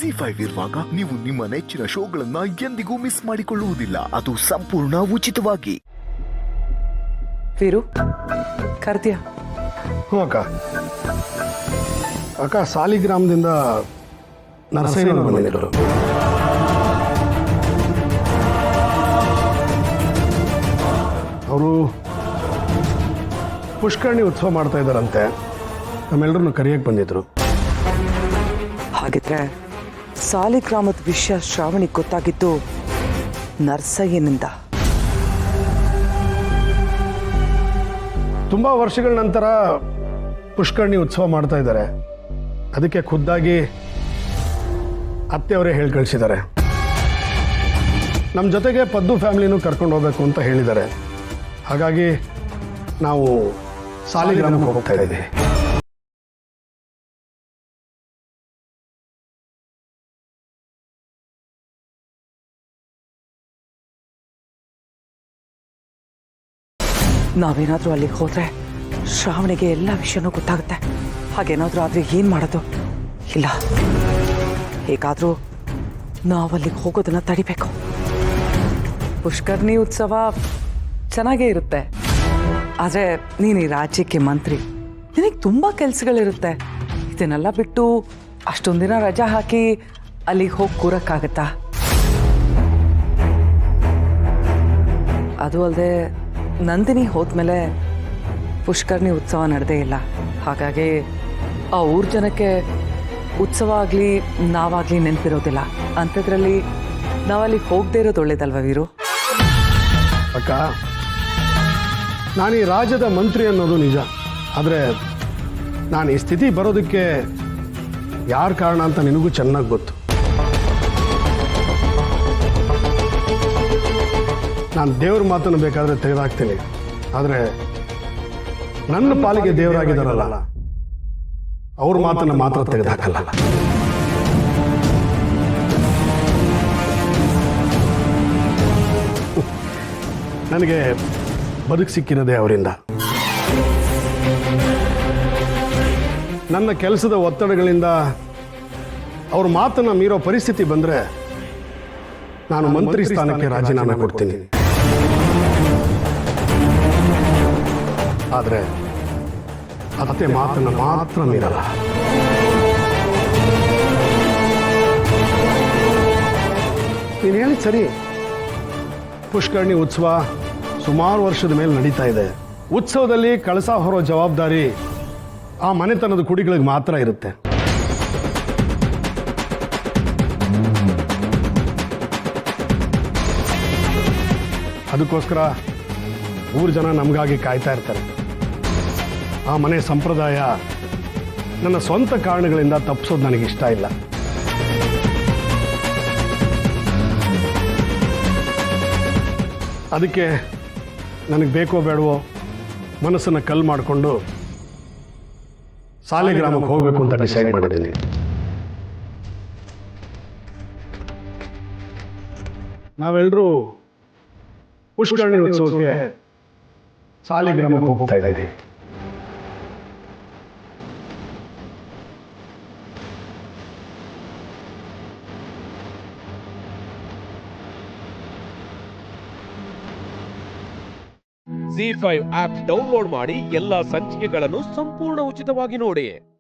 ಜಿ5 ಇರುವಾಗ ನೀವು ನಿಮ್ಮ ನೆಚ್ಚಿನ ಶೋಗಳನ್ನ ಎಂದಿಗೂ ಮಿಸ್ ಮಾಡಿಕೊಳ್ಳುವುದಿಲ್ಲ. ಅದು ಸಂಪೂರ್ಣ ಉಚಿತವಾಗಿ. ವೀರು ಕರ್ದ್ಯಾ? ಹ್ಞೂ ಅಕ್ಕ. ಅಕ್ಕ, ಸಾಲಿಗ್ರಾಮದಿಂದ ನರಸಯ್ಯನವರು ಬಂದಿದ್ದರು. ಅವರು ಪುಷ್ಕರಣಿ ಉತ್ಸವ ಮಾಡ್ತಾ ಇದ್ದಾರಂತೆ. ನಮ್ಮೆಲ್ಲರನ್ನು ಕರೆಯಕ್ಕೆ ಬಂದಿದ್ರು. ಹಾಗಿದ್ರೆ ಸಾಲಿಗ್ರಾಮದ ವಿಷಯ ಶ್ರಾವಣಿಗೆ ಗೊತ್ತಾಗಿದ್ದು ನರಸಯ್ಯನಿಂದ. ತುಂಬ ವರ್ಷಗಳ ನಂತರ ಪುಷ್ಕರಣಿ ಉತ್ಸವ ಮಾಡ್ತಾ ಇದ್ದಾರೆ. ಅದಕ್ಕೆ ಖುದ್ದಾಗಿ ಅತ್ತೆಯವರೇ ಹೇಳಿ ಕಳಿಸಿದ್ದಾರೆ. ನಮ್ಮ ಜೊತೆಗೆ ಪದ್ದು ಫ್ಯಾಮಿಲಿನೂ ಕರ್ಕೊಂಡು ಹೋಗ್ಬೇಕು ಅಂತ ಹೇಳಿದ್ದಾರೆ. ಹಾಗಾಗಿ ನಾವು ಸಾಲಿಗ್ರಾಮಕ್ಕೆ ಹೋಗ್ತಾ ಇದ್ದೀವಿ. ನಾವೇನಾದ್ರೂ ಅಲ್ಲಿಗೆ ಹೋದ್ರೆ ಶ್ರಾವಣಿಗೆ ಎಲ್ಲ ವಿಷಯನೂ ಗೊತ್ತಾಗುತ್ತೆ. ಹಾಗೇನಾದ್ರೂ ಆದ್ರೆ ಏನ್ ಮಾಡೋದು? ಇಲ್ಲ, ಹೇಗಾದ್ರೂ ನಾವಲ್ಲಿಗೆ ಹೋಗೋದನ್ನ ತಡಿಬೇಕು. ಪುಷ್ಕರ್ಣಿ ಉತ್ಸವ ಚೆನ್ನಾಗೇ ಇರುತ್ತೆ, ಆದ್ರೆ ನೀನು ಈ ರಾಜ್ಯಕ್ಕೆ ಮಂತ್ರಿ, ನಿನಗೆ ತುಂಬಾ ಕೆಲ್ಸಗಳಿರುತ್ತೆ. ಇದನ್ನೆಲ್ಲ ಬಿಟ್ಟು ಅಷ್ಟೊಂದಿನ ರಜಾ ಹಾಕಿ ಅಲ್ಲಿಗೆ ಹೋಗಿ ಕೂರಕ್ಕಾಗತ್ತಾ? ಅದು ಅಲ್ಲದೆ ನಂದಿನಿ ಹೋದ್ಮೇಲೆ ಪುಷ್ಕರ್ಣಿ ಉತ್ಸವ ನಡೆದೇ ಇಲ್ಲ. ಹಾಗಾಗಿ ಆ ಊರ್ ಜನಕ್ಕೆ ಉತ್ಸವ ಆಗಲಿ ನಾವಾಗಲಿ ನೆನಪಿರೋದಿಲ್ಲ. ಅಂಥದ್ರಲ್ಲಿ ನಾವಲ್ಲಿಗೆ ಹೋಗದೆ ಇರೋದು ಒಳ್ಳೇದಲ್ವ ವೀರು? ಅಕ್ಕ, ನಾನು ಈ ರಾಜ್ಯದ ಮಂತ್ರಿ ಅನ್ನೋದು ನಿಜ. ಆದರೆ ನಾನು ಈ ಸ್ಥಿತಿ ಬರೋದಕ್ಕೆ ಯಾರ ಕಾರಣ ಅಂತ ನಿನಗೂ ಚೆನ್ನಾಗಿ ಗೊತ್ತು. ನಾನು ದೇವ್ರ ಮಾತನ್ನು ಬೇಕಾದರೆ ತೆಗೆದಾಕ್ತೀನಿ, ಆದರೆ ನನ್ನ ಪಾಲಿಗೆ ದೇವರಾಗಿದ್ದಾರಲ್ಲ, ಅವ್ರ ಮಾತನ್ನು ಮಾತ್ರ ತೆಗೆದಾಕಲ್ಲ. ನನಗೆ ಬದುಕು ಸಿಕ್ಕಿರೋದೇ ಅವರಿಂದ. ನನ್ನ ಕೆಲಸದ ಒತ್ತಡಗಳಿಂದ ಅವ್ರ ಮಾತನ್ನು ಮೀರೋ ಪರಿಸ್ಥಿತಿ ಬಂದರೆ ನಾನು ಮಂತ್ರಿ ಸ್ಥಾನಕ್ಕೆ ರಾಜೀನಾಮೆ ಕೊಡ್ತೀನಿ. ಆದರೆ ಅತ್ತೆ ಮಾತನ್ನು ಮಾತ್ರ ಮೀರಲ್ಲ. ನೀನು ಹೇಳಿ ಸರಿ. ಪುಷ್ಕರಣಿ ಉತ್ಸವ ಸುಮಾರು ವರ್ಷದ ಮೇಲೆ ನಡೀತಾ ಇದೆ. ಉತ್ಸವದಲ್ಲಿ ಕಳಸ ಹೊರೋ ಜವಾಬ್ದಾರಿ ಆ ಮನೆತನದ ಕುಡಿಗಳಿಗೆ ಮಾತ್ರ ಇರುತ್ತೆ. ಅದಕ್ಕೋಸ್ಕರ ಊರು ಜನ ನಮಗಾಗಿ ಕಾಯ್ತಾ ಇರ್ತಾರೆ. ಆ ಮನೆ ಸಂಪ್ರದಾಯ ನನ್ನ ಸ್ವಂತ ಕಾರಣಗಳಿಂದ ತಪ್ಪಿಸೋದು ನನಗಿಷ್ಟ ಇಲ್ಲ. ಅದಕ್ಕೆ ನನಗೆ ಬೇಕೋ ಬೇಡವೋ ಮನಸ್ಸನ್ನು ಕಲ್ಲು ಮಾಡಿಕೊಂಡು ಸಾಲಿಗ್ರಾಮಕ್ಕೆ ಹೋಗಬೇಕು ಅಂತ ಡಿಸೈಡ್ ಮಾಡಿದ್ದೀನಿ. ನಾವೆಲ್ಲರೂ ಪುಷ್ಕರಣಿ ಉತ್ಸವಕ್ಕೆ ಸಾಲಿಗ್ರಾಮಕ್ಕೆ ಹೋಗ್ತಾ ಇದ್ದೀವಿ. ಜಿ5 ಆಪ್ ಡೌನ್ಲೋಡ್ ಮಾಡಿ ಎಲ್ಲಾ ಸಂಚಿಕೆಗಳನ್ನು ಸಂಪೂರ್ಣ ಉಚಿತವಾಗಿ ನೋಡಿ.